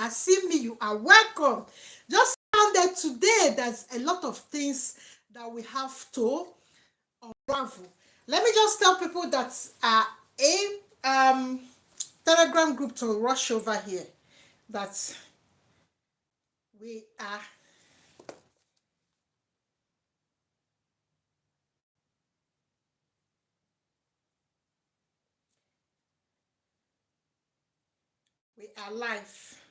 are seeing me, you are welcome. Just found that today there's a lot of things that we have to unravel. Let me just tell people that in Telegram group to rush over here that we are live.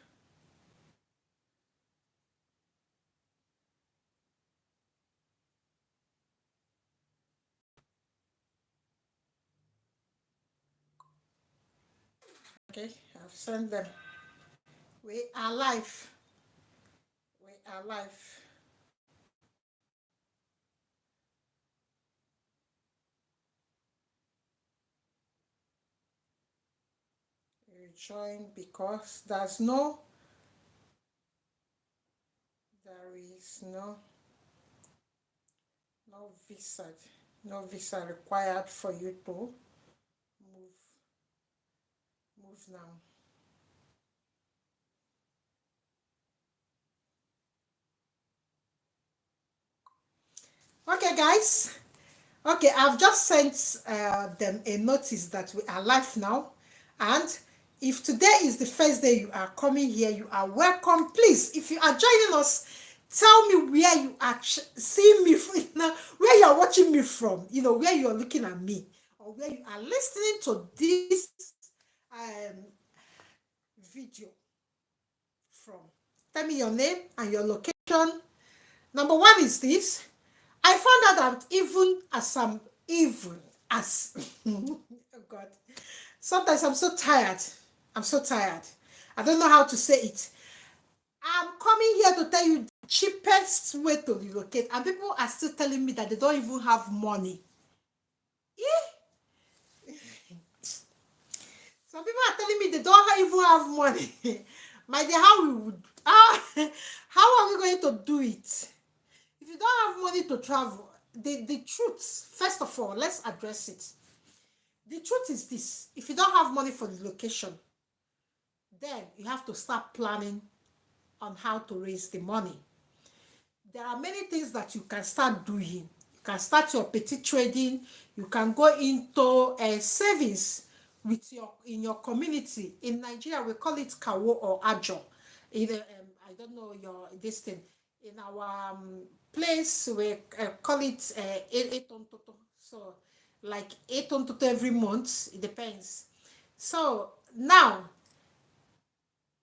Okay, I've sent them. We are live. We are live. You join because there is no visa, no visa required for you to move, move now. Okay, guys. Okay, I've just sent them a notice that we are live now. And if today is the first day you are coming here, you are welcome. Please, if you are joining us, tell me where you are seeing me from, where you are watching me from, where you are looking at me, or where you are listening to this um, video from. Tell me your name and your location. Number one is this. I found out that even as oh God, sometimes I'm so tired. I'm so tired. I don't know how to say it. I'm coming here to tell you the cheapest way to relocate, and people are still telling me that they don't even have money. Yeah. Some people are telling me they don't even have money. My dear, how we would how are we going to do it? If you don't have money to travel, the truth, first of all, let's address it. The truth is this: if you don't have money for the location, then you have to start planning on how to raise the money. There are many things that you can start doing. You can start your petty trading. You can go into savings in your community. In Nigeria, we call it kawo or ajo. I don't know your this thing. In our place, we call it etontoto. So, like etontoto every month. It depends. So now,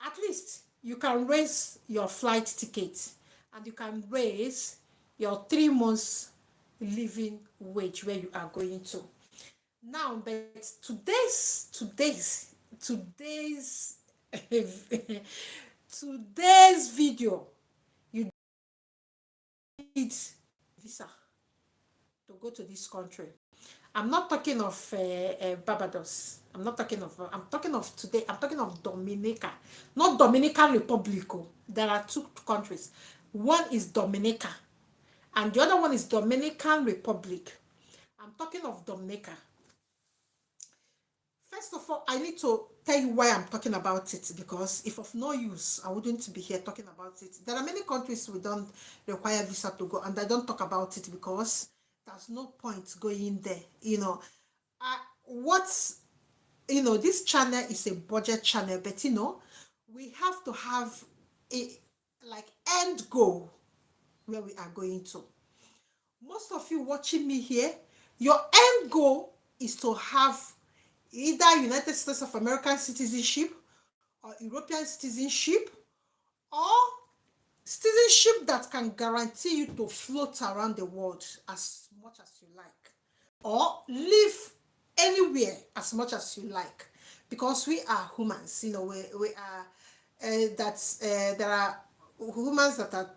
at least you can raise your flight ticket and you can raise your 3 months living wage where you are going to. Now, but today's today's video, you need visa to go to this country. I'm not talking of Barbados. I'm talking of today. I'm talking of Dominica, not Dominican Republic. Oh. There are two countries. One is Dominica, and the other one is Dominican Republic. I'm talking of Dominica. First of all, I need to tell you why I'm talking about it, because if of no use, I wouldn't be here talking about it. There are many countries we don't require visa to go, and I don't talk about it because there's no point going there. What's this channel is a budget channel, but we have to have a like end goal where we are going to. Most of you watching me here, your end goal is to have either United States of American citizenship or European citizenship, or citizenship that can guarantee you to float around the world as much as you like, or live anywhere as much as you like, because we are humans. We are there are humans that are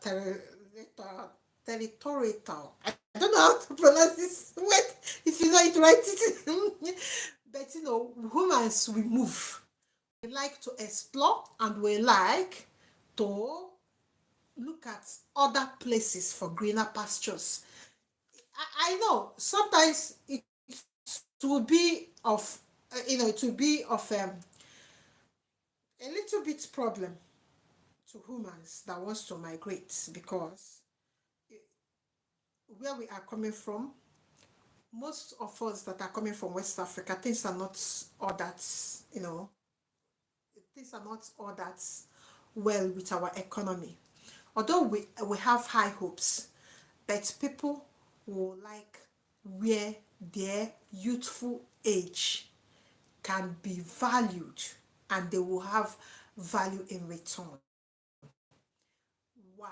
territorial. I don't know how to pronounce this word. If you know it, write it. But humans, we move. We like to explore, and we like to look at other places for greener pastures. I know sometimes it will be of a little bit problem to humans that wants to migrate, because where we are coming from, most of us that are coming from West Africa, things are not all that, you know, things are not all that well with our economy. Although we have high hopes, but people will like where their youthful age can be valued, and they will have value in return. Why?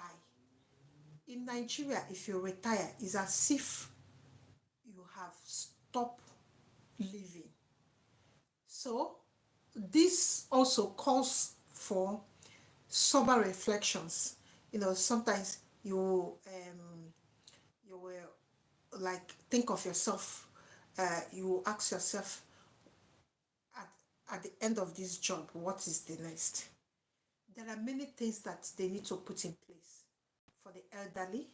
In Nigeria, if you retire, it's as if you have stopped living. So this also calls for sober reflections. You know, sometimes you will like think of yourself. You will ask yourself, at, at the end of this job, what is the next? There are many things that they need to put in place for the elderly.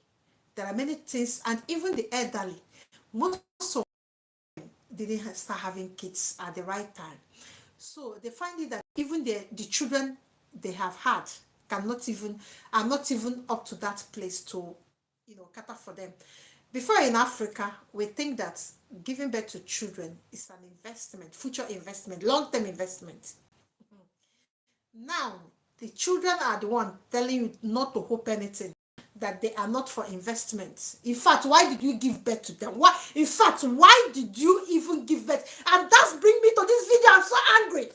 There are many things, and even the elderly, most of them didn't start having kids at the right time. So they find it that even the children they have had cannot even are not even up to that place to, you know, cater for them. Before, in Africa, we think that giving birth to children is an investment, future investment, long-term investment. Now, the children are the one telling you not to hope anything, that they are not for investment. In fact, why did you give birth to them? Why? In fact, why did you even give birth? And that's bring me to this video. I'm so angry.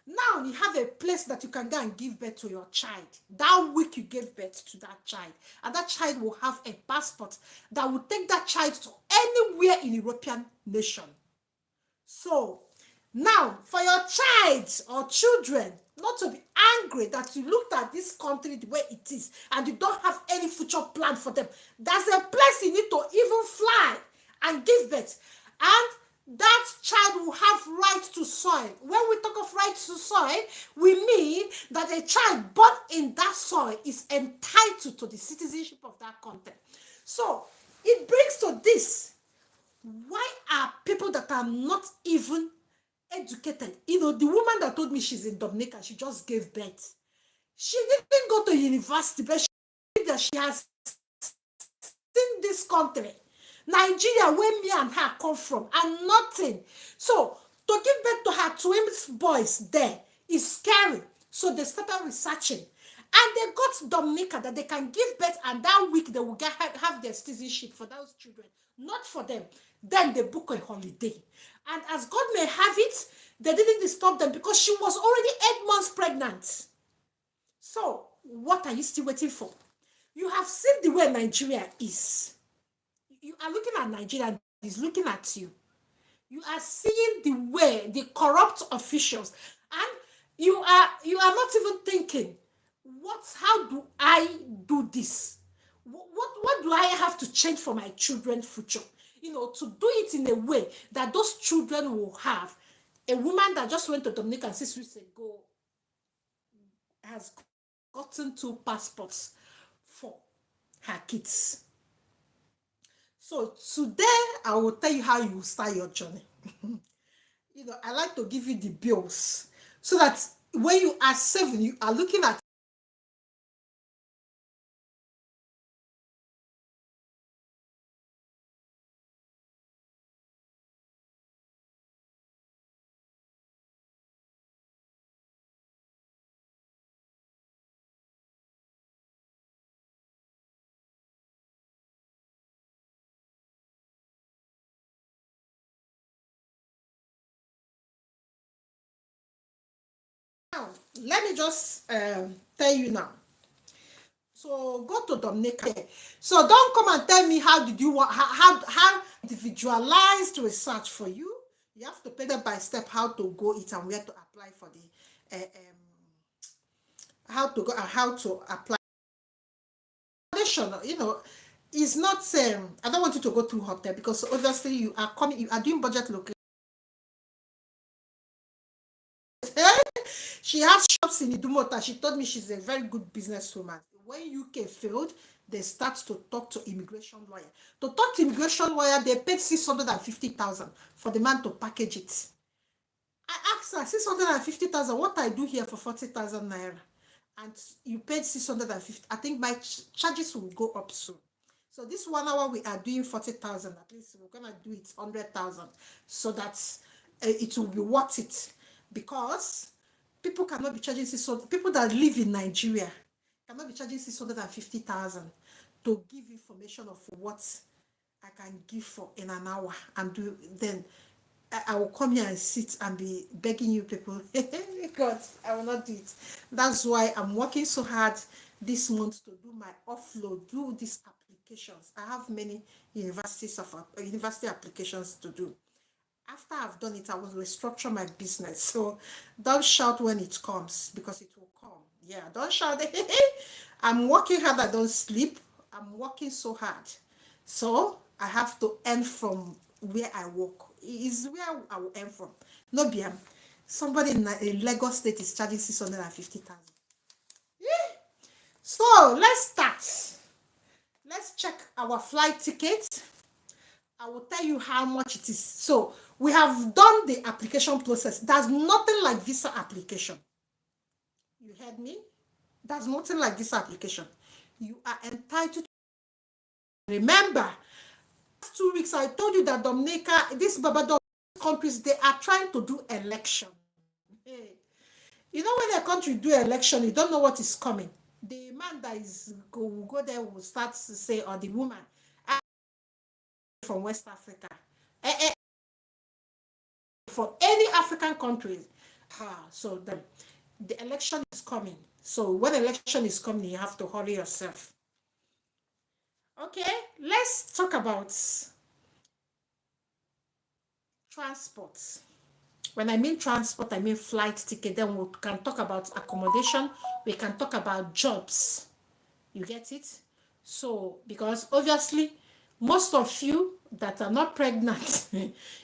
Now you have a place that you can go and give birth to your child. That week you gave birth to that child, and that child will have a passport that will take that child to anywhere in European nation. So now, for your child or children not to be angry that you looked at this country the way it is and you don't have any future plan for them, there's a place you need to even fly and give birth. And that child will have right to soil. When we talk of right to soil, we mean that a child born in that soil is entitled to the citizenship of that country. So it brings to this: why are people that are not even educated? You know, the woman that told me she's in Dominica, she just gave birth. She didn't go to university, but she has seen this country, Nigeria, where me and her come from, and nothing. So to give birth to her twins boys there is scary. So they started researching, and they got Dominica that they can give birth, and that week they will have their citizenship for those children, not for them. Then they book a holiday, and as God may have it, they didn't disturb them because she was already 8 months pregnant. So what are you still waiting for? You have seen the way Nigeria is. You are looking at Nigeria, and is looking at you. You are seeing the way the corrupt officials, and you are not even thinking, how do I do this? What do I have to change for my children's future? You know, to do it in a way that those children will have. A woman that just went to Dominica 6 weeks ago has gotten 2 passports for her kids. So today I will tell you how you will start your journey. You know, I like to give you the bills so that when you are saving, you are looking at now. Let me just tell you now. So go to Dominica. So don't come and tell me how did you want how individualized research for you. You have to pay step by step how to go it and where to apply for the how to go and how to apply. Foundation, you know, is not I don't want you to go through hotel because obviously you are doing budget location. She has shops in Idumota. She told me she's a very good businesswoman. When UK failed, they start to talk to immigration lawyer. To talk to immigration lawyer, they paid 650,000 for the man to package it. I asked her, 650,000, what I do here for 40,000 naira? and you paid 650. I think my charges will go up soon. So this 1 hour we are doing 40,000. At least we're gonna do it 100,000, so that it will be worth it, because people cannot be charging 600. People that live in Nigeria cannot be charging 650,000 to give information of what I can give for in an hour and do. Then I will come here and sit and be begging you people. God, I will not do it. That's why I'm working so hard this month to do my offload, do these applications. I have many university applications to do. After I've done it, I will restructure my business. So don't shout when it comes, because it will come. Yeah, don't shout. I'm working hard. I don't sleep. I'm working so hard. So I have to earn from where I work. Is where I will earn from. No BM. Somebody in Lagos State is charging 650,000. So let's start. Let's check our flight ticket. I will tell you how much it is. So we have done the application process. There's nothing like visa application. You heard me? There's nothing like visa application. You are entitled. Remember, 2 weeks I told you that Dominica, this Barbados countries, they are trying to do election. Hey. You know, when a country do election, you don't know what is coming. The man that is will go there will start to say, or the woman from West Africa, from any African country. So the election is coming. So when election is coming, you have to hurry yourself. Okay, let's talk about transport. When I mean transport, I mean flight ticket. Then we can talk about accommodation. We can talk about jobs. You get it? So, because obviously, most of you that are not pregnant,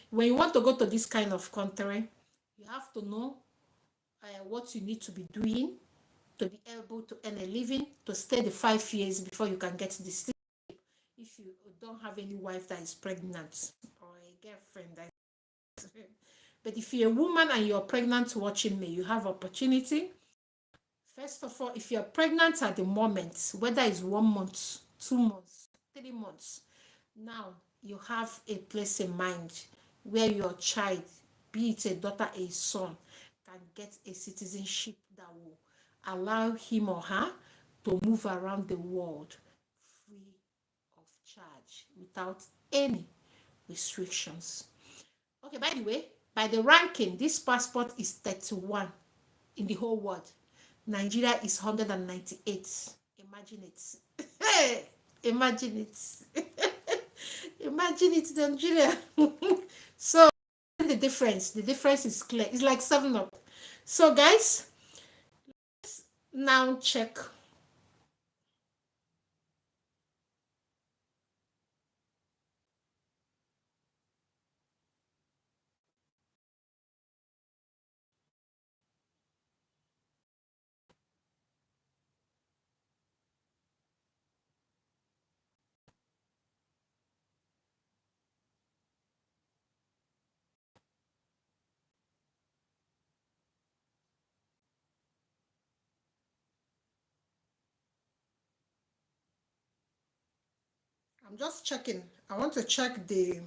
when you want to go to this kind of country, you have to know what you need to be doing to be able to earn a living, to stay the 5 years before you can get this. If you don't have any wife that is pregnant or a girlfriend that is but if you're a woman and you're pregnant watching me, you have opportunity. First of all, if you're pregnant at the moment, whether it's 1 month, 2 months, 3 months, now you have a place in mind where your child, be it a daughter, a son, can get a citizenship that will allow him or her to move around the world free of charge without any restrictions. Okay, by the way, by the ranking, this passport is 31 in the whole world. Nigeria is 198. Imagine it. Imagine it. Imagine it, Nigeria. So the difference is clear. It's like 7 up. So guys, let's now check. I'm just checking. I want to check the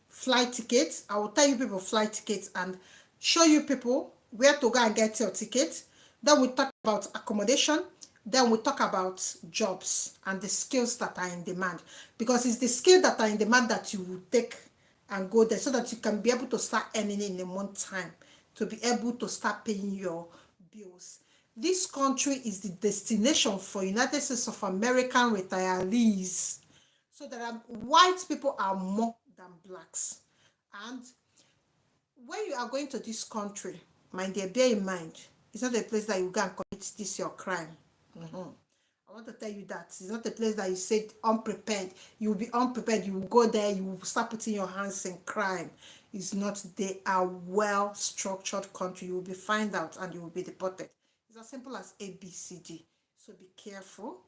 flight tickets. I will tell you people flight tickets and show you people where to go and get your ticket. Then we talk about accommodation. Then we talk about jobs and the skills that are in demand. Because it's the skills that are in demand that you will take and go there so that you can be able to start earning in a month time, to be able to start paying your bills. This country is the destination for United States of American retirees. So that white people are more than blacks. And when you are going to this country, my dear, bear in mind, it's not a place that you go and commit this your crime. I want to tell you that it's not a place that you said unprepared. You will be unprepared. You will go there. You will start putting your hands in crime. It's not. They are well structured country. You will be found out and you will be deported. It's as simple as ABCD. So be careful.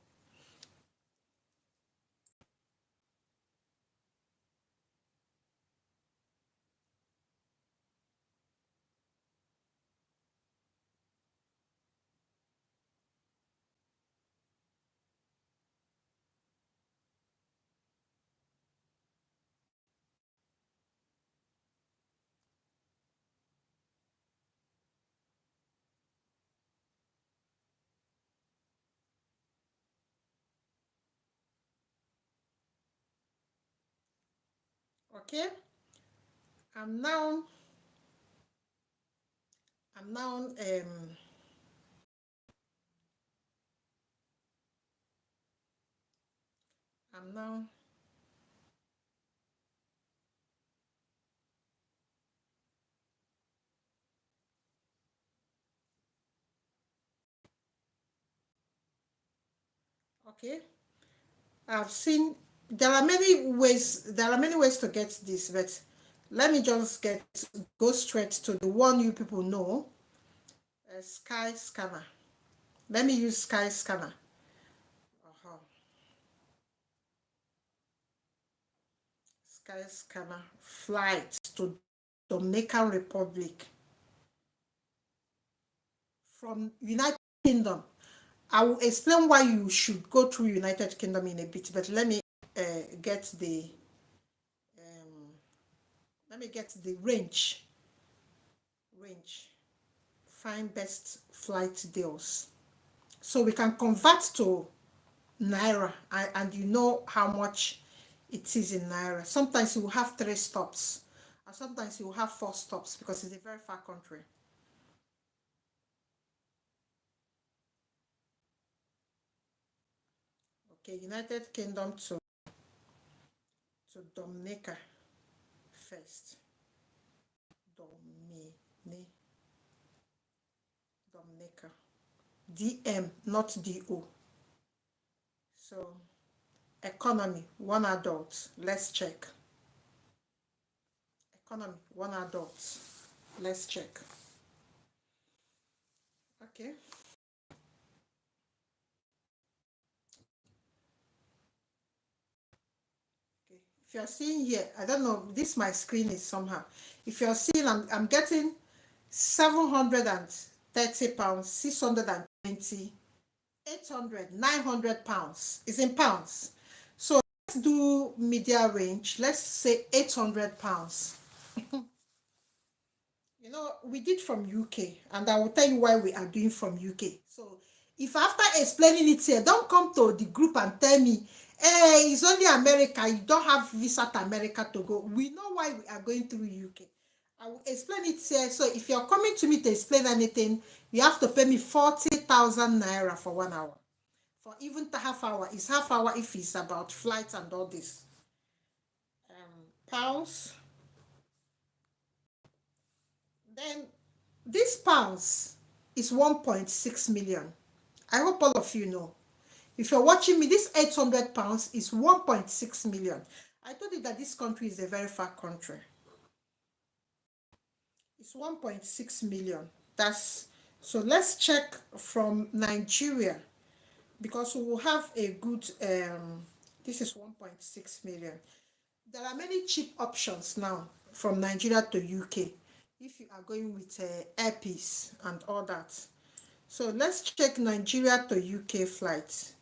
Okay, I'm now I'm now I'm now okay. I've seen there are many ways to get this, but let me just go straight to the one you people know, Sky Scanner. Let me use Sky Scanner. Uh-huh. Sky Scanner flight to Dominican Republic from United Kingdom. I will explain why you should go through United Kingdom in a bit, but uh, get the um, let me get the range. Find best flight deals. So we can convert to naira, and you know how much it is in naira. Sometimes you will have 3 stops, and sometimes you will have 4 stops because it's a very far country. Okay, United Kingdom to Dominica first. Dominica. DM, not DO. So economy, one adult. Let's check. Economy, one adult. Let's check. Okay. Okay. If you're seeing here, I don't know, this my screen is somehow. If you're seeing, I'm getting 730 pounds, 620, 800, 900 pounds. It's in pounds. So let's do media range. Let's say 800 pounds. You know, we did from UK, and I will tell you why we are doing from UK. So if after explaining it here, don't come to the group and tell me, hey, it's only America, you don't have visa to America to go. We know why we are going through UK. I will explain it here. So if you're coming to me to explain anything, you have to pay me 40,000 naira for 1 hour. For even half hour, it's half hour if it's about flights and all this. Pounds. Then this pounds is 1.6 million. I hope all of you know. If you're watching me, this 800 pounds is 1.6 million. I told you that this country is a very far country. It's 1.6 million. That's so let's check from Nigeria because we will have a good this is 1.6 million. There are many cheap options now from Nigeria to UK if you are going with airpiece and all that. So let's check Nigeria to UK flights.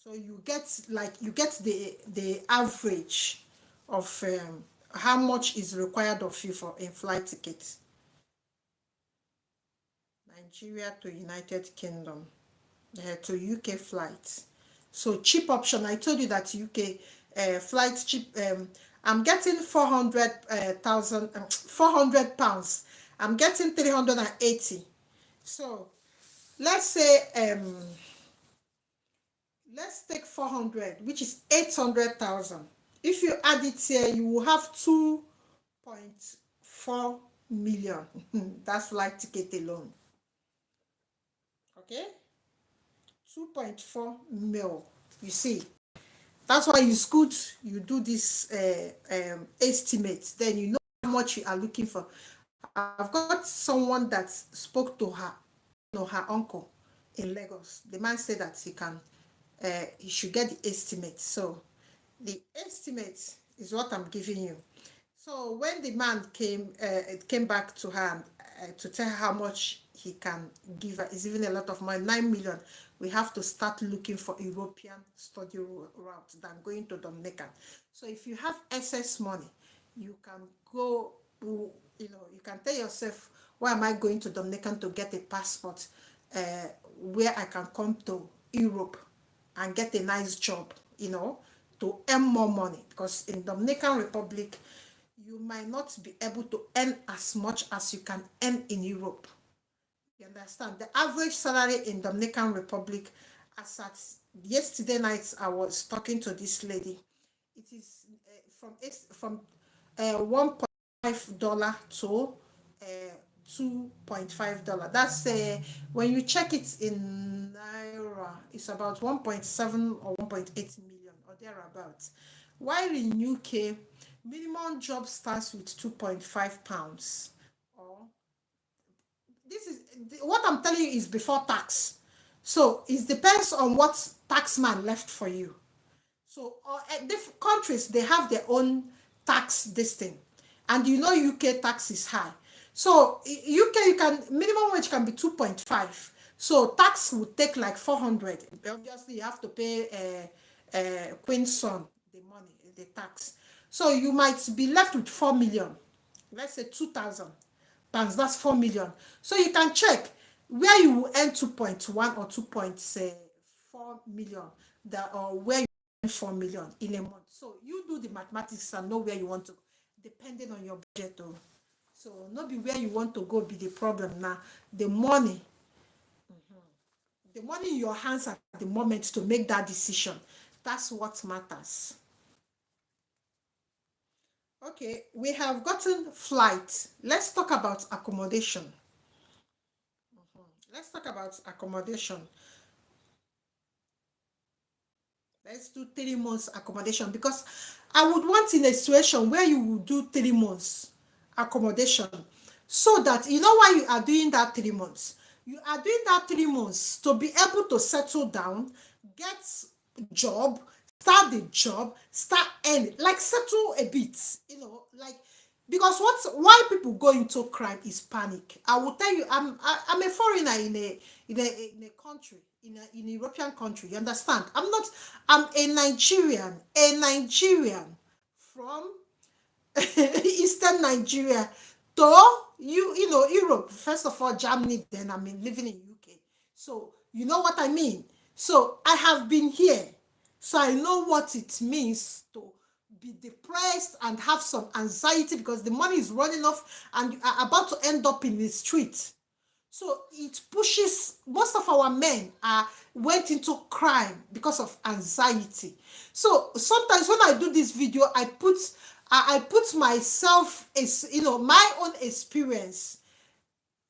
So you get the average of how much is required of you for a flight ticket. Nigeria to United Kingdom, to UK flights. So cheap option. I told you that UK flights cheap. I'm getting 400 pounds. I'm getting 380. So let's say let's take 400, which is 800,000. If you add it here, you will have 2.4 million. That's flight ticket alone. Okay? 2.4 mil. You see, that's why it's good you do this estimate. Then you know how much you are looking for. I've got someone that spoke to her, her uncle in Lagos. The man said that he should get the estimate. So the estimate is what I'm giving you. So when the man it came back to her to tell her how much he can give her, is even a lot of money, 9 million. We have to start looking for European study route than going to Dominica. So if you have excess money, you can go, you can tell yourself, why am I going to Dominican to get a passport where I can come to Europe and get a nice job, to earn more money, because in Dominican Republic, you might not be able to earn as much as you can earn in Europe. You understand? The average salary in Dominican Republic, as at yesterday night, I was talking to this lady. It is from $1.5 to $2.5. That's when you check it in naira, it's about 1.7 or 1.8 million or thereabouts. While in UK, minimum job starts with £2.5, or this is what I'm telling you is before tax. So it depends on what tax man left for you. So different countries, they have their own tax this thing, and you know UK tax is high. So UK, you can minimum wage can be 2.5. So tax would take like 400. Obviously, you have to pay Queen's son the money, the tax. So you might be left with 4 million. Let's say 2,000 pounds. That's 4 million. So you can check where you will earn 2.1 or 2.4 million, that, or where you earn 4 million in a month. So you do the mathematics and know where you want to, depending on your budget. Though. So not be where you want to go be the problem now. The money in your hands at the moment to make that decision. That's what matters. Okay, we have gotten flight. Let's talk about accommodation. Let's talk about accommodation. Let's do 3 months accommodation, because I would want in a situation where you will do 3 months accommodation, so that you know why you are doing that 3 months. You are doing that 3 months to be able to settle down, get job, start the job, start earning, like settle a bit, like, because why people go into crime is panic. I will tell you, I'm a foreigner in a country, in a European country. You understand? I'm a Nigerian from Eastern Nigeria to Europe. First of all, Germany, then I'm living in UK. So you know what I mean. So I have been here, so I know what it means to be depressed and have some anxiety because the money is running off and you are about to end up in the street. So it pushes, most of our men went into crime because of anxiety. So sometimes when I do this video, I put myself, as my own experience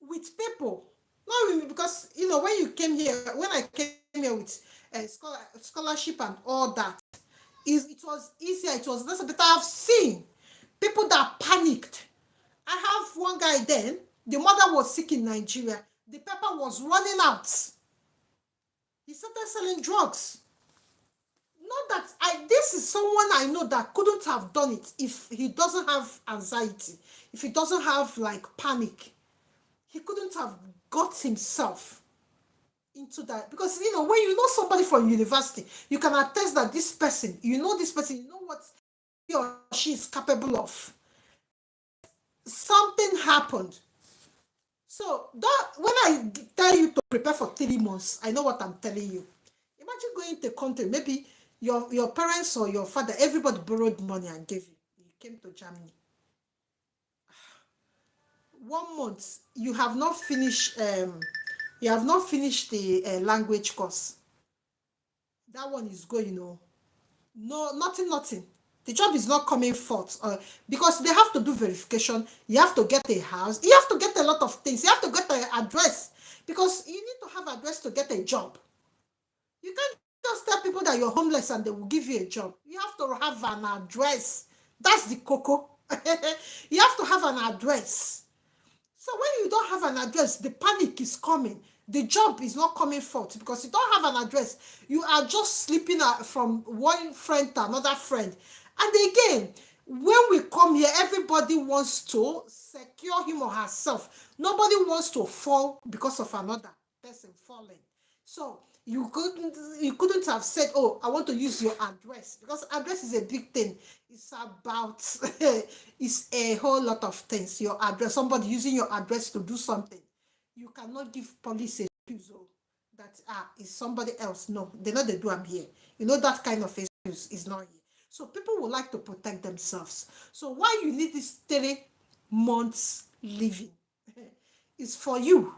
with people. Not really, because when I came here with scholarship and all that, it was easier, it was less, but I've seen people that panicked. I have one guy then, the mother was sick in Nigeria, the pepper was running out. He started selling drugs. Not that this is someone I know that couldn't have done it if he doesn't have anxiety, if he doesn't have like panic. He couldn't have got himself into that, because when you know somebody from university, you can attest that this person, you know what he or she is capable of. Something happened. So that when I tell you to prepare for 3 months, I know what I'm telling you. Imagine going to a country, maybe your parents or your father, everybody borrowed money and gave you. You came to Germany. 1 month, you have not finished the language course. That one is going, no, nothing. The job is not coming forth because they have to do verification. You have to get a house. You have to get a lot of things. You have to get an address, because you need to have address to get a job. You can't just tell people that you're homeless and they will give you a job. You have to have an address. That's the cocoa. You have to have an address. So when you don't have an address, the panic is coming. The job is not coming forth because you don't have an address. You are just sleeping from one friend to another friend. And again, when we come here, everybody wants to secure him or herself. Nobody wants to fall because of another person falling. So you couldn't have said, oh, I want to use your address, because address is a big thing. It's about it's a whole lot of things. Your address, somebody using your address to do something. You cannot give police a excuse that is somebody else. No, they know they do. I'm here. You know that kind of is not here. So people would like to protect themselves. So why you need this 3 months living is for you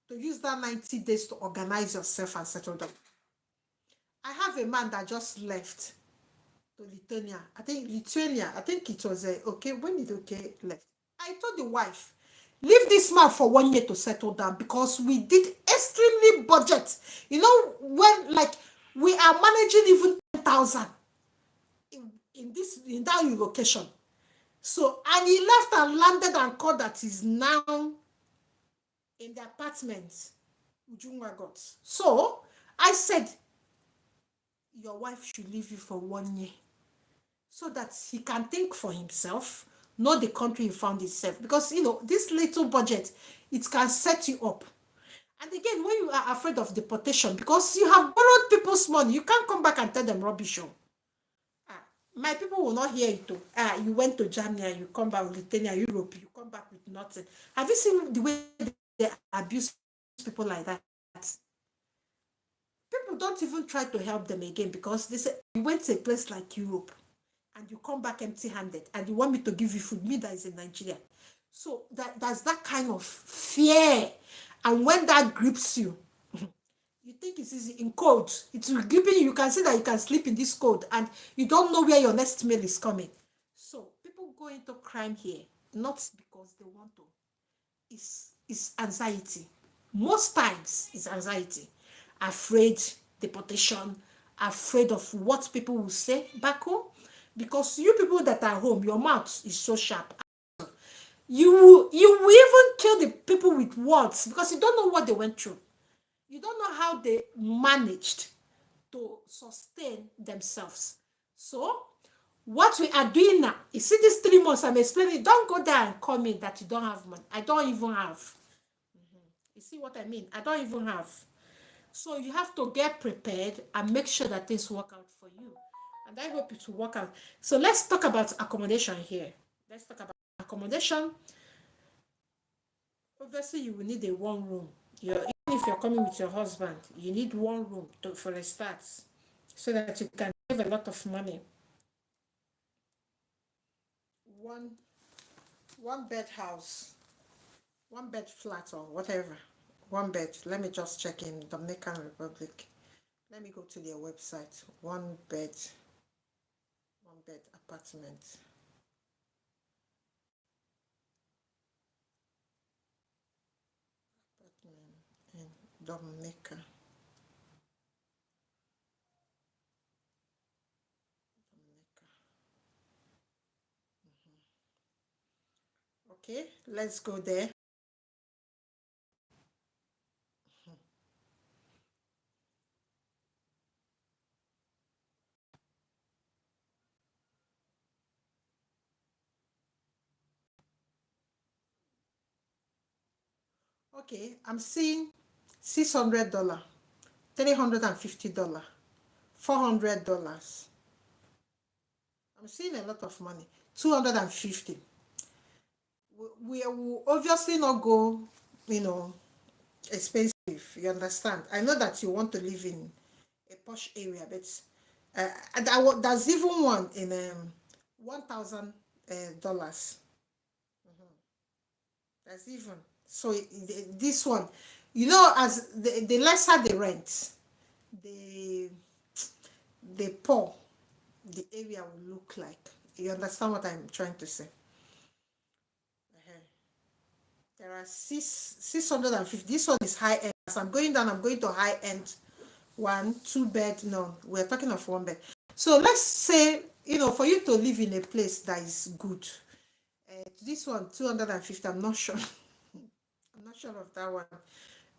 to use that 90 days to organize yourself and settle down. I have a man that just left to Lithuania. I think Lithuania. I think it was okay. When did okay left? I told the wife, leave this man for 1 year to settle down because we did extremely budget. You know, when like we are managing even 10,000 in that relocation. So and he left and landed and called that he's now in the apartment Ujunwa got. So I said, your wife should leave you for 1 year so that he can think for himself, not the country he found himself. Because, you know, this little budget, it can set you up. And again, when you are afraid of deportation, because you have borrowed people's money, you can't come back and tell them rubbish. My people will not hear it too. You went to Germany and you come back with Lithuania, Europe, you come back with nothing. Have you seen the way they abuse people like that? People don't even try to help them again because they say, you went to a place like Europe and you come back empty-handed and you want me to give you food, me that is in Nigeria. So that's that kind of fear. And when that grips you, you think it's easy in cold. It's gripping you. You can see that you can sleep in this cold and you don't know where your next meal is coming. So people go into crime here, not because they want to. It's anxiety. Most times it's anxiety. Afraid deportation, afraid of what people will say back home. Because you people that are home, your mouth is so sharp. You will even kill the people with words because you don't know what they went through. You don't know how they managed to sustain themselves. So what we are doing now, you see these 3 months I'm explaining, don't go there and call me that you don't have money. I don't even have. You see what I mean? I don't even have. So you have to get prepared and make sure that things work out for you. And I hope it will work out. So let's talk about accommodation here. Let's talk about accommodation. Obviously, you will need a one room. Even if you're coming with your husband, you need one room for a start so that you can save a lot of money. One one bed house, one bed flat or whatever. One bed. Let me just check in Dominican Republic. Let me go to their website. One bed apartment. Apartment in Dominica. Okay, let's go there. Okay, I'm seeing $600, $350, $400. I'm seeing a lot of money. 250. We will obviously not go, you know, expensive. You understand? I know that you want to live in a posh area, but there's even one in $1,000. There's even so this one, you know, as the lesser the rent, the poor the area will look like. You understand what I'm trying to say? There are 650. This one is high end. As I'm going down, I'm going to high end. 1, 2 bed. No, we're talking of one bed. So let's say, you know, for you to live in a place that is good. This one, 250. I'm not sure. I'm not sure of that one.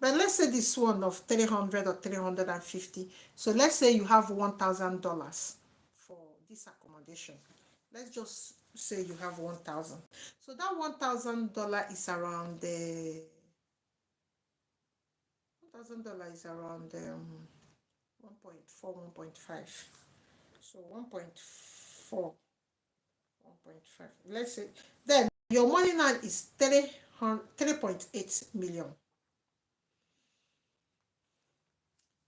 But let's say this one of 300 or 350. So let's say you have $1,000 for this accommodation. Let's just say you have 1,000. So that $1,000 is around the $1,000 is around 1.4, 1.5. So 1.4, 1.5. Let's say then your money now is 3.8 million.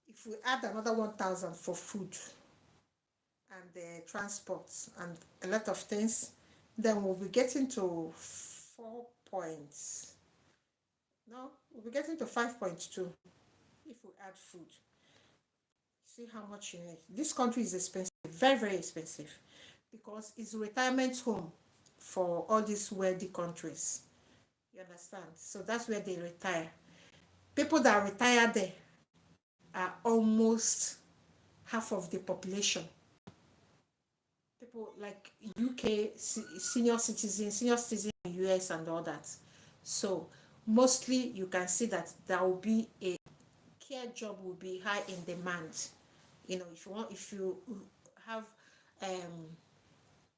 If we add another 1,000 for food, the transport and a lot of things, then we'll be getting to 4 points. No, we'll be getting to 5.2 if we add food. See how much you need. This country is expensive, very, very expensive, because it's retirement home for all these wealthy countries. You understand? So that's where they retire. People that retire there are almost half of the population. People like UK, senior citizen in US and all that. So mostly you can see that there will be a care job will be high in demand. You know, if you have um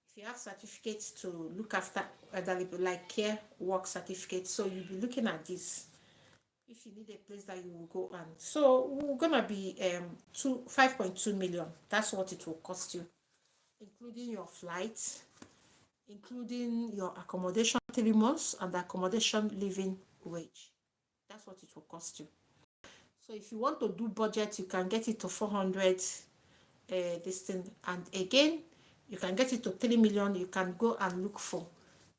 if you have certificates to look after elderly people, like care work certificates, so you'll be looking at this. If you need a place that you will go, and so we're gonna be 5.2 million. That's what it will cost you, including your flight, including your accommodation 3 months, and the accommodation living wage. That's what it will cost you. So if you want to do budget, you can get it to 400 this thing, and again you can get it to 3 million. You can go and look for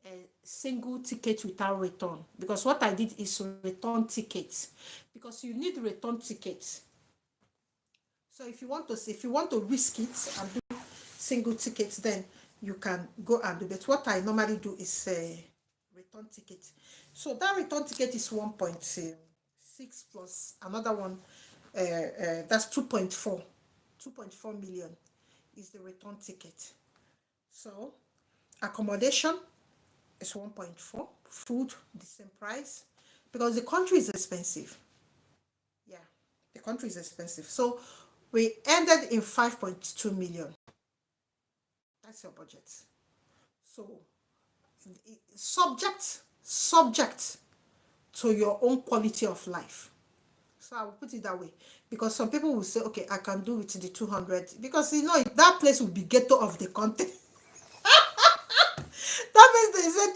a single ticket without return, because what I did is return tickets, because you need return tickets. So if you want to risk it and do single tickets, then you can go and do. But what I normally do is return ticket. So that return ticket is 1.6 plus another one. That's 2.4 million is the return ticket. So accommodation is 1.4. Food, the same price, because the country is expensive. Yeah, the country is expensive. So we ended in 5.2 million. That's your budget. So subject to your own quality of life. So I will put it that way, because some people will say, okay, I can do it the 200, because you know that place will be ghetto of the country. That means they say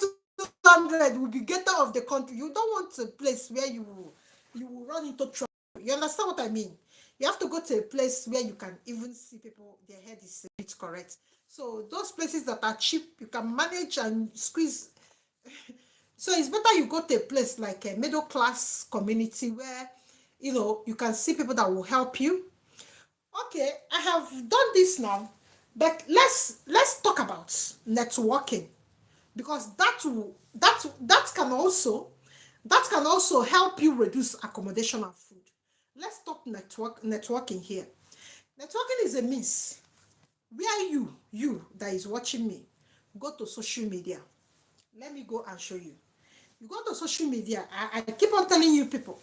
200 will be ghetto of the country. You don't want a place where you will run into trouble. You understand what I mean? You have to go to a place where you can even see people, their head is a bit correct. So those places that are cheap, you can manage and squeeze. So it's better you go to a place like a middle class community where, you know, you can see people that will help you. Okay, I have done this now, but let's talk about networking, because that can also help you reduce accommodation and food. Let's talk networking here. Networking is a means where you that is watching me go to social media. Let me go and show you. You go to social media. I keep on telling you people,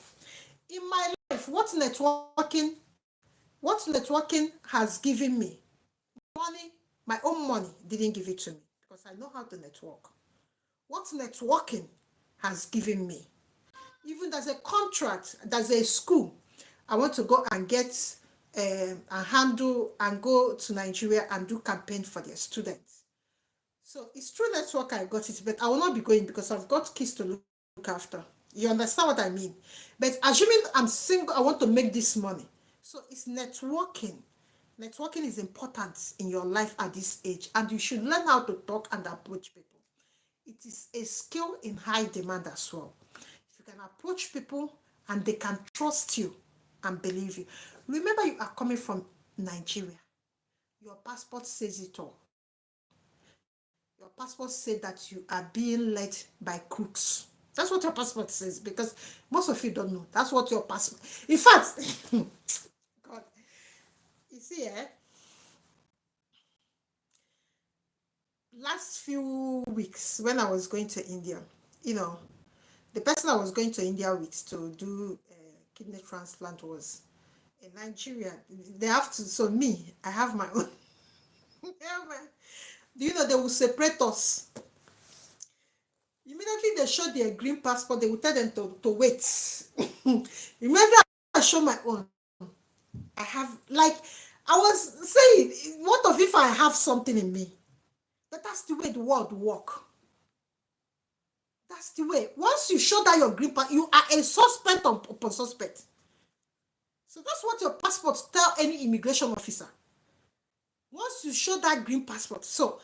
in my life, what networking has given me. Money, my own money didn't give it to me, because I know how to network. What networking has given me. Even there's a contract, there's a school, I want to go and get and handle and go to Nigeria and do campaign for their students. So it's through network I got it, but I will not be going because I've got kids to look after. You understand what I mean? But assuming I'm single, I want to make this money. So it's networking. Networking is important in your life at this age, and you should learn how to talk and approach people. It is a skill in high demand as well. If you can approach people and they can trust you and believe you. Remember, you are coming from Nigeria. Your passport says it all. Your passport says that you are being led by crooks. That's what your passport says, because most of you don't know. That's what your passport. In fact, God, you see, last few weeks when I was going to India, you know, the person I was going to India with to do kidney transplant was in Nigeria. They have to, so me, I have my own. Do you know they will separate us? Immediately they show their green passport, they will tell them to wait. Immediately I show my own. I have, like, I was saying, what if I have something in me? That's the way the world work. That's the way. Once you show that your green passport, you are a suspect upon suspect. So that's what your passport tell any immigration officer. Once once you show that green passport, so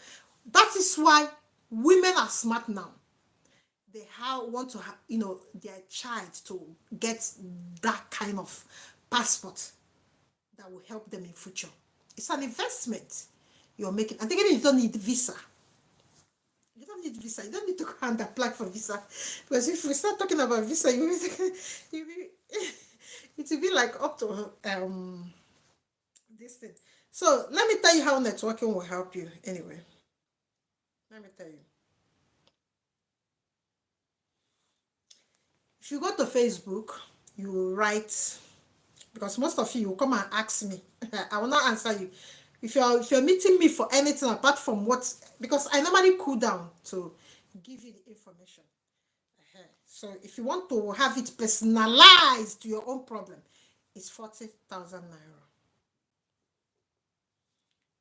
that is why women are smart now. They want to have, their child to get that kind of passport that will help them in future. It's an investment you're making. And again, you don't need visa. You don't need visa. You don't need to go and apply for visa. Because if we start talking about visa, it will be like up to this thing. So let me tell you how networking will help you anyway. Let me tell you. If you go to Facebook, you will write, because most of you will come and ask me. I will not answer you. If you're meeting me for anything apart from what, because I normally cool down to give you the information. So if you want to have it personalized to your own problem, it's 40,000 naira.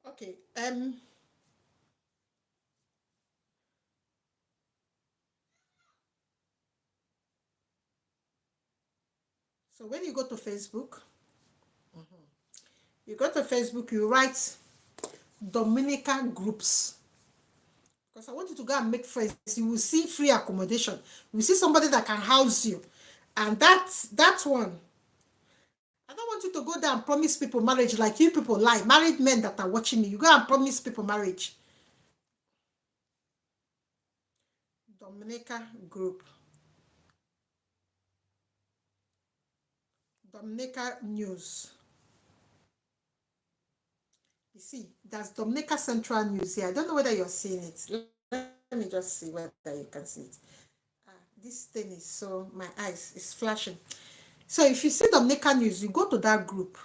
Okay. So when you go to Facebook, you write Dominica groups. Because I want you to go and make friends. You will see free accommodation. You will see somebody that can house you. And that's one. I don't want you to go there and promise people marriage like you people lie. Married men that are watching me, you go and promise people marriage. Dominica group. Dominica news. You see, that's Dominica Central News here. I don't know whether you're seeing it. Let me just see whether you can see it. This thing is so, my eyes is flashing. So if you see Dominica News, you go to that group.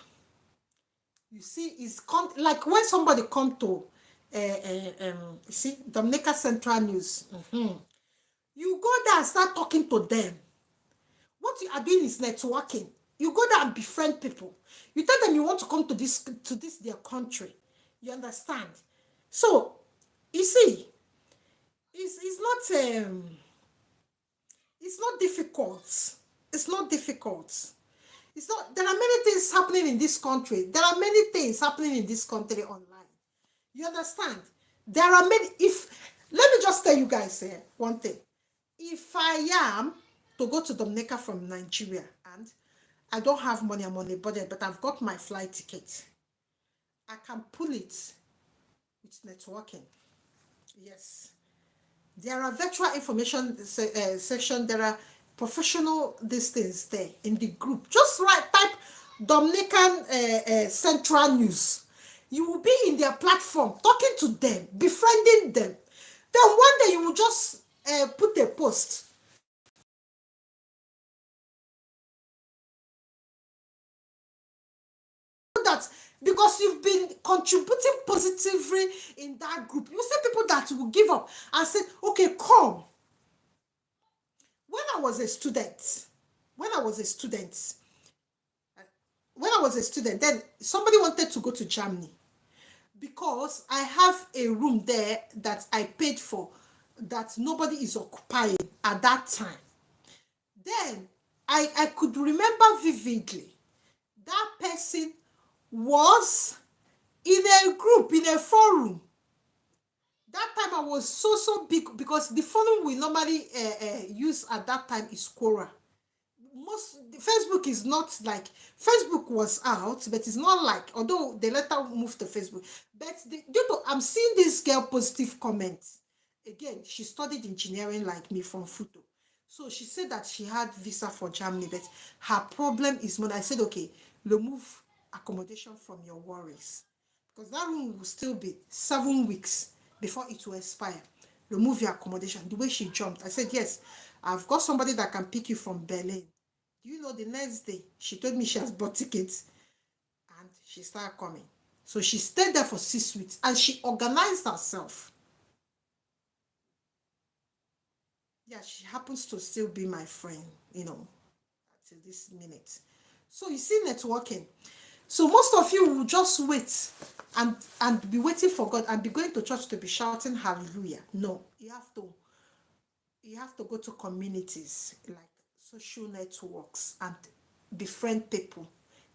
You see, it's like when somebody come to, you see, Dominica Central News. You go there and start talking to them. What you are doing is networking. You go there and befriend people. You tell them you want to come to this their country. You understand? So you see, it's not difficult. It's not difficult. It's not. There are many things happening in this country. There are many things happening in this country online. You understand? There are many. Let me just tell you guys one thing. If I am to go to Dominica from Nigeria and I don't have money, I'm on a budget, but I've got my flight ticket, I can pull it with networking. Yes. There are virtual information section. There are professional these things there in the group. Just type Dominican Central News. You will be in their platform, talking to them, befriending them. Then one day you will just put a post. That because you've been contributing positively in that group, you see people that will give up and say, okay, come. When I was a student, then somebody wanted to go to Germany because I have a room there that I paid for that nobody is occupying at that time. Then I could remember vividly that person was in a group, in a forum. That time I was so big because the forum we normally use at that time is Quora. Facebook is not like, Facebook was out, but it's not like, although they later moved to Facebook, but due to, I'm seeing this girl positive comments again. She studied engineering like me from Futo, so she said that she had visa for Germany, but her problem is money. I said, okay, remove accommodation from your worries, because that room will still be 7 weeks before it will expire. Remove your accommodation. The way she jumped, I said, yes, I've got somebody that can pick you from Berlin. You know, the next day, she told me she has bought tickets and she started coming. So she stayed there for 6 weeks and she organized herself. Yeah, she happens to still be my friend, till this minute. So you see, networking. So most of you will just wait and be waiting for God and be going to church to be shouting hallelujah. No, you have to go to communities like social networks and befriend people.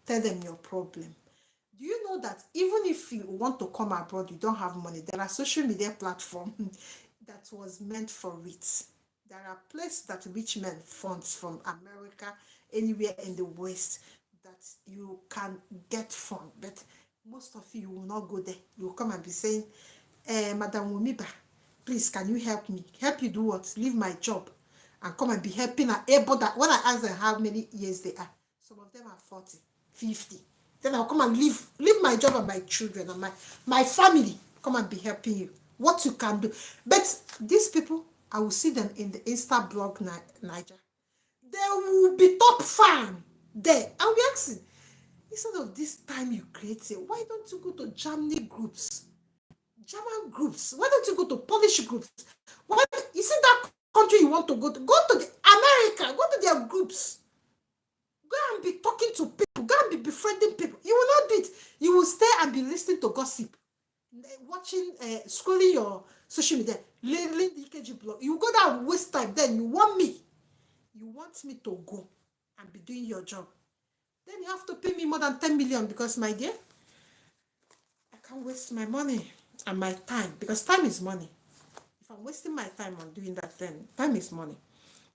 Tell them your problem. Do you know that even if you want to come abroad, you don't have money, there are social media platforms that was meant for it. There are places that rich men funds from America, anywhere in the West, that you can get fund. But most of you will not go there. You will come and be saying, Madam Womiba, please, can you help me? Help you do what? Leave my job and come and be helping and able that. When I ask them how many years they are, some of them are 40, 50. Then I'll come and leave my job and my children and my family. Come and be helping you. What you can do. But these people, I will see them in the Insta blog Niger. They will be top fan there. I'll be asking, instead of this time you create it, why don't you go to Germany groups? German groups. Why don't you go to Polish groups? Why you see that country you want to go to? Go to the America. Go to their groups. Go and be talking to people. Go and be befriending people. You will not do it. You will stay and be listening to gossip, watching, scrolling your social media, reading the EKG blog. You go there and waste time. Then you want me. You want me to go and be doing your job. Then you have to pay me more than 10 million because, my dear, I can't waste my money and my time because time is money. If I'm wasting my time on doing that, then time is money.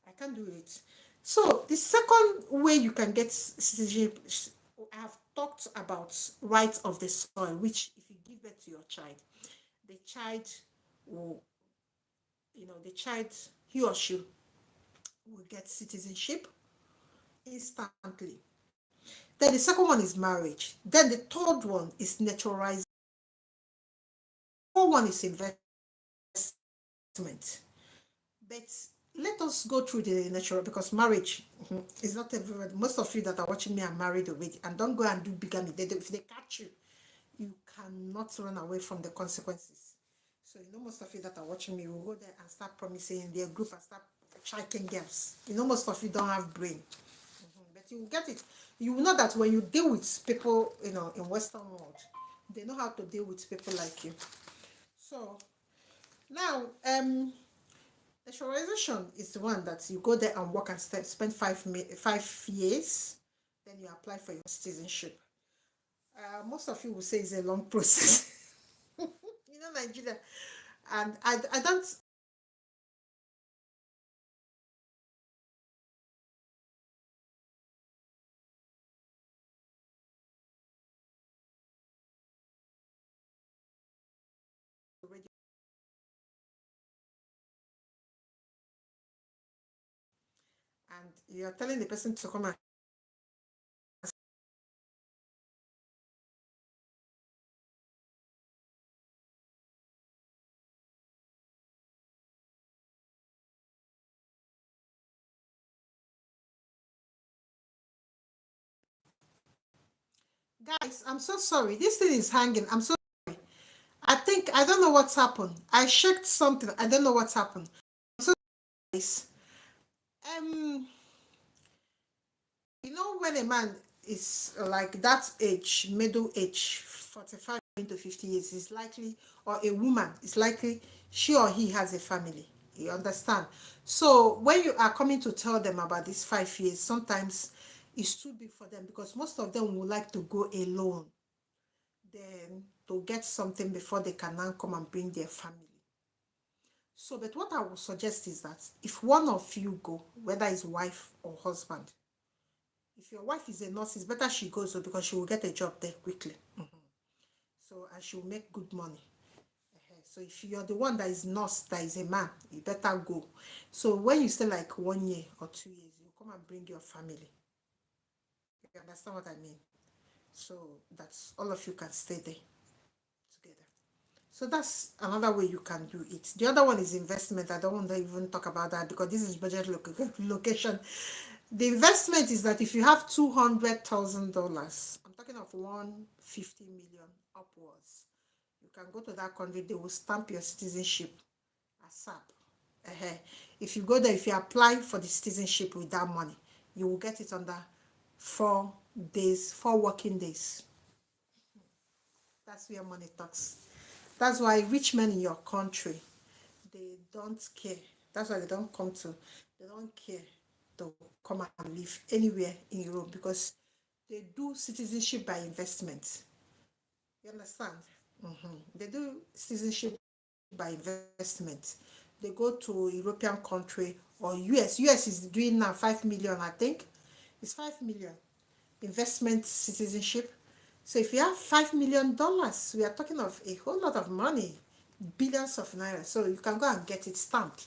I can't do it. So the second way you can get citizenship, I have talked about rights of the soil, which if you give birth to your child, the child will, the child, he or she will get citizenship instantly. Then the second one is marriage. Then the third one is naturalization. The fourth one is investment. But let us go through the natural, because marriage is not everywhere. Most of you that are watching me are married already, and don't go and do bigamy. If they catch you, you cannot run away from the consequences. So most of you that are watching me will go there and start promising in their group and start chiking girls. Most of you don't have brain, but you will get it. You will know that when you deal with people, in Western world, they know how to deal with people like you. So now, naturalization is the one that you go there and work and spend 5 years, then you apply for your citizenship. Most of you will say it's a long process. Nigeria, and I don't. And you're telling the person to come and guys, I'm so sorry. This thing is hanging. I'm so sorry. I don't know what's happened. I checked something. I don't know what's happened. So guys, um, when a man is like that age, middle age, 45 to 50 years, is likely, or a woman is likely, she or he has a family. You understand? So when you are coming to tell them about these 5 years, sometimes it's too big for them, because most of them would like to go alone, then to get something before they can now come and bring their family. So, but what I would suggest is that if one of you go, whether it's wife or husband, if your wife is a nurse, it's better she goes, because she will get a job there quickly. So, and she will make good money. So if you're the one that is nurse, that is a man, you better go. So when you stay like 1 year or 2 years, you come and bring your family. You understand what I mean? So that's all of you can stay there together. So that's another way you can do it. The other one is investment. I don't want to even talk about that, because this is budget location. The investment is that if you have $200,000, I'm talking of 150 million upwards, you can go to that country. They will stamp your citizenship ASAP. If you go there, if you apply for the citizenship with that money, you will get it under 4 days, 4 working days. That's where money talks. That's why rich men in your country, they don't care. That's why they don't they don't care to come and live anywhere in Europe, because they do citizenship by investment. You understand? They do citizenship by investment. They go to European country or US. US is doing now 5 million, I think. It's 5 million investment citizenship. So if you have $5 million, we are talking of a whole lot of money, billions of naira. So you can go and get it stamped.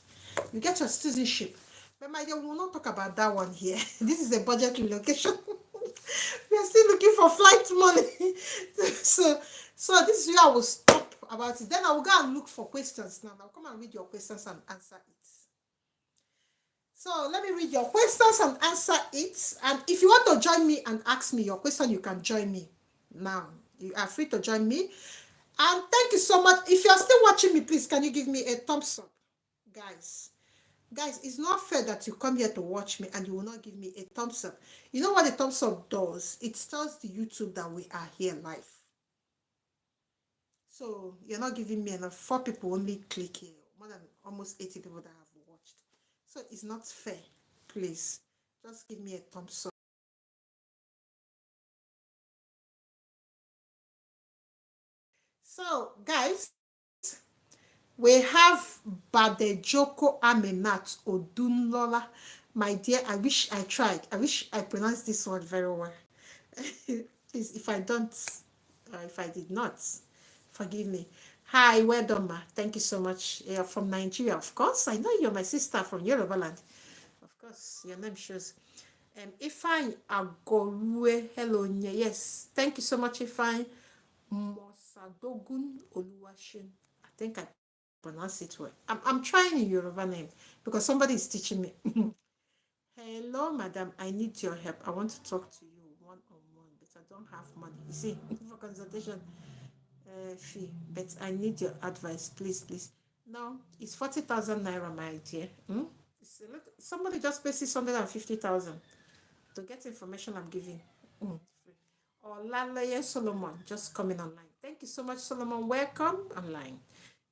You get your citizenship. But my dear, we will not talk about that one here. This is a budget relocation. We are still looking for flight money. so so this is where I will stop about it. Then I will go and look for questions now. I'll come and read your questions and answer it. So let me read your questions and answer it. And if you want to join me and ask me your question, you can join me now. You are free to join me. And thank you so much. If you are still watching me, please can you give me a thumbs up, guys? Guys, it's not fair that you come here to watch me and you will not give me a thumbs up. You know what a thumbs up does? It tells the YouTube that we are here live. So you're not giving me enough. 4 people only click here. More than almost 80 people that have watched. So it's not fair. Please, just give me a thumbs up. So, guys, we have Badejoko Amenat Odunlola. My dear, I wish I tried. I wish I pronounced this word very well. Please, if I don't, or if I did not, forgive me. Hi, well done, ma. Thank you so much. You're from Nigeria, of course. I know you're my sister from Yoruba land. Of course, your name shows. Ifeanyi Agorue, hello, yes. Thank you so much, Ifeanyi. Mosadogun Oluwashin. I think I pronounce it well. I'm trying a Yoruba name because somebody is teaching me. Hello, madam. I need your help. I want to talk to you one on one, but I don't have money. You see, for consultation fee, but I need your advice, please, please. No, it's 40,000 naira, my dear. Somebody just pay 650,000 to get information I'm giving. Or Lalaye Solomon just coming online. Thank you so much, Solomon. Welcome online.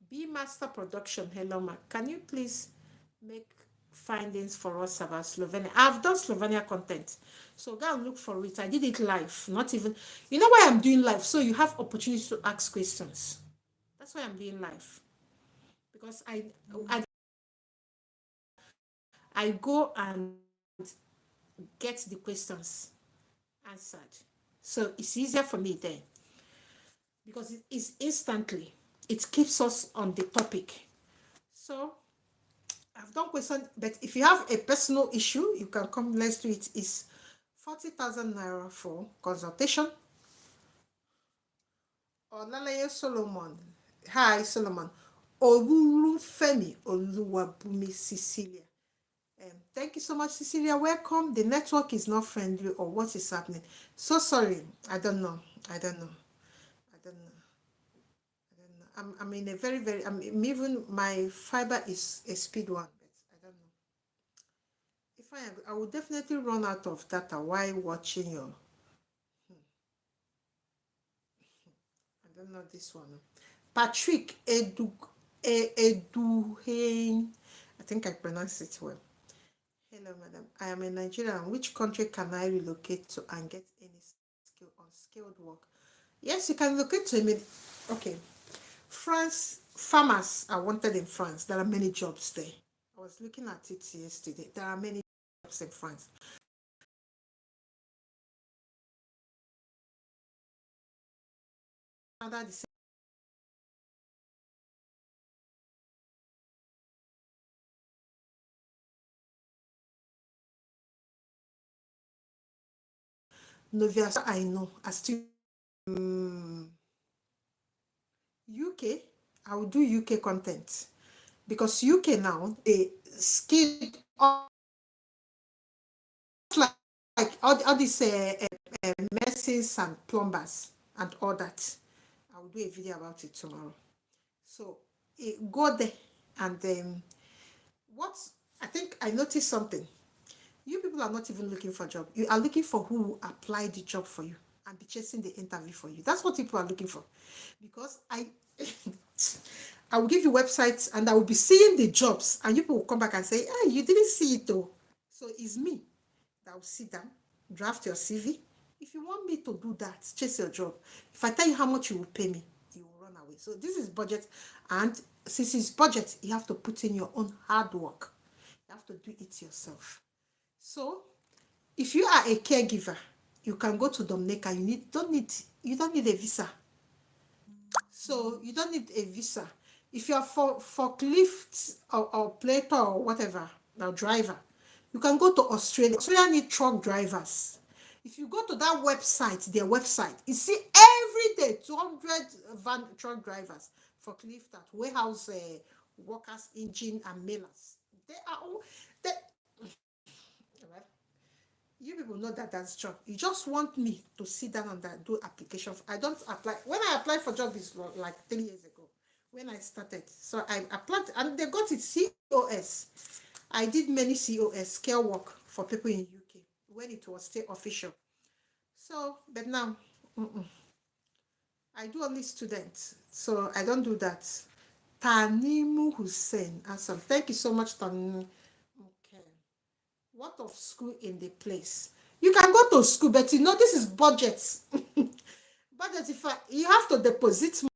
B Master Production. Hello, ma. Can you please make findings for us about Slovenia? I've done Slovenia content. So go and look for it. I did it live. Not even, you know why I'm doing live? So you have opportunity to ask questions. That's why I'm doing live. Because I go and get the questions answered. So it's easier for me then. Because it is instantly. It keeps us on the topic. So I've done question, but if you have a personal issue, you can come. Let's do it. It's 40,000 naira for consultation. Olalaye Solomon. Hi, Solomon. Olulufemi Oluwabumi Cecilia. Thank you so much, Cecilia. Welcome. The network is not friendly, or what is happening? So sorry. I don't know. I don't know. I don't know. I'm in a very, very, even my fiber is a speed one, but I don't know. If I will definitely run out of data while watching your, I don't know this one. Patrick Eduhain, I think I pronounced it well. Hello, madam. I am a Nigerian. Which country can I relocate to and get any skill on skilled work? Yes, you can relocate to a okay. France, farmers are wanted in France. There are many jobs there. I was looking at it yesterday. There are many jobs in France. Canada, the Novia, I know. I still UK. I will do UK content because UK now they skilled like all these nurses and plumbers and all that. I will do a video about it tomorrow. So go there and what I think I noticed something. You people are not even looking for a job. You are looking for who will apply the job for you and be chasing the interview for you. That's what people are looking for. Because I will give you websites and I will be seeing the jobs and people will come back and say, hey, you didn't see it though. So it's me that will sit down, draft your CV, If you want me to do that, chase your job. If I tell you how much you will pay me, you will run away. So this is budget, and since it's budget, you have to put in your own hard work. You have to do it yourself. So if you are a caregiver, you can go to Dominica. You don't need a visa. So you don't need a visa. If you're for forklift or plater or whatever, now driver, you can go to Australia. Australia need truck drivers. If you go to that website, their website, you see every day 200 van truck drivers, forklift at warehouse workers, engine and mailers. They are all they, you people know that that's job. You just want me to sit down and do application. I don't apply. When I applied for job is like 3 years ago when I started. So I applied and they got it COS. I did many COS, care work for people in UK when it was still official. So, but now I do only students. So I don't do that. Tanimu Hussein. Awesome. Thank you so much, Tanimu. Okay. What of school in the place? You can go to school, but you know this is budget. Budget. If you have to deposit money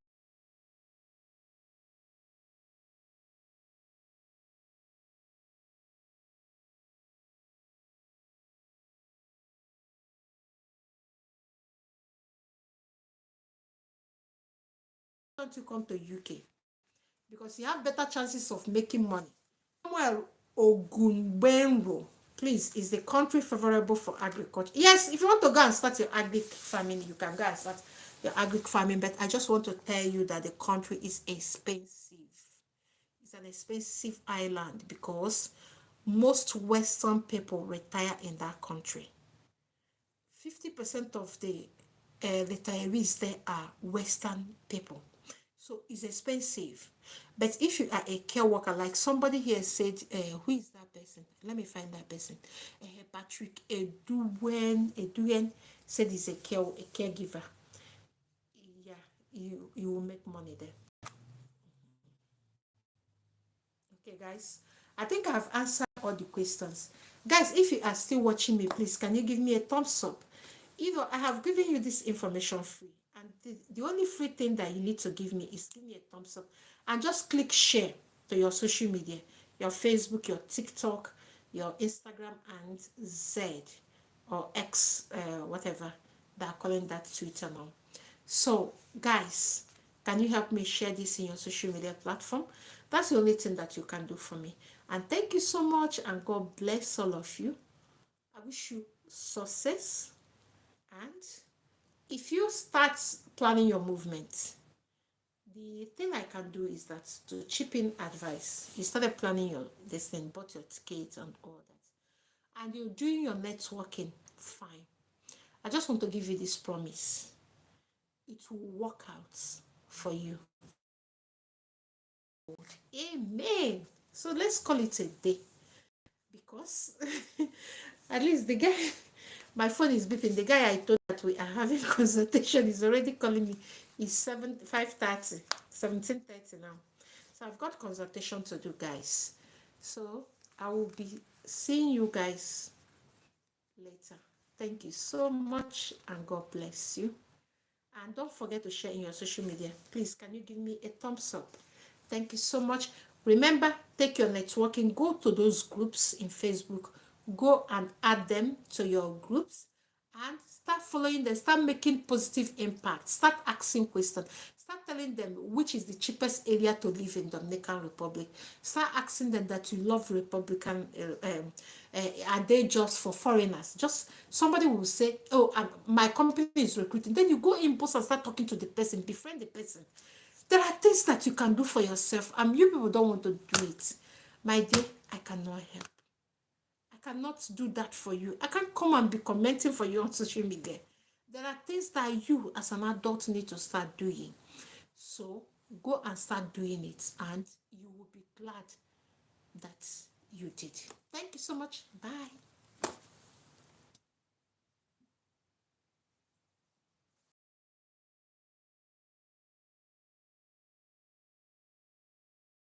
to come to UK because you have better chances of making money. Samuel Ogunbenro, please, is the country favorable for agriculture? Yes, if you want to go and start your agric farming, you can go and start your agric farming. But I just want to tell you that the country is expensive. It's an expensive island because most Western people retire in that country. 50% of the retirees there are Western people. So it's expensive. But if you are a care worker, like somebody here said, who is that person? Let me find that person. Patrick Eduen said he's a caregiver. Yeah, you will make money there. Okay, guys. I think I have answered all the questions. Guys, if you are still watching me, please, can you give me a thumbs up? You know, I have given you this information free. And the only free thing that you need to give me is give me a thumbs up. And just click share to your social media. Your Facebook, your TikTok, your Instagram, and Z. Or X, whatever. They're calling that Twitter now. So, guys, can you help me share this in your social media platform? That's the only thing that you can do for me. And thank you so much, and God bless all of you. I wish you success. And if you start planning your movement, the thing I can do is that to chip in advice. You started planning your this thing, bought your ticket and all that. And you're doing your networking, fine. I just want to give you this promise. It will work out for you. Amen. So let's call it a day because at least the guy, my phone is beeping. The guy I told that we are having consultation is already calling me. It's 5:30, 17:30 now. So I've got consultation to do, guys. So I will be seeing you guys later. Thank you so much, and God bless you. And don't forget to share in your social media. Please, can you give me a thumbs up? Thank you so much. Remember, take your networking, go to those groups in Facebook, go and add them to your groups and start following them, start making positive impact, start asking questions, start telling them which is the cheapest area to live in Dominican Republic, start asking them that you love Republican, are they just for foreigners? Just somebody will say, oh, my company is recruiting. Then you go in post and start talking to the person, befriend the person. There are things that you can do for yourself, and you people don't want to do it. My dear, I cannot help. I cannot do that for you. I can't come and be commenting for you on social media. There are things that you as an adult need to start doing. So go and start doing it, and you will be glad that you did. Thank you so much. Bye.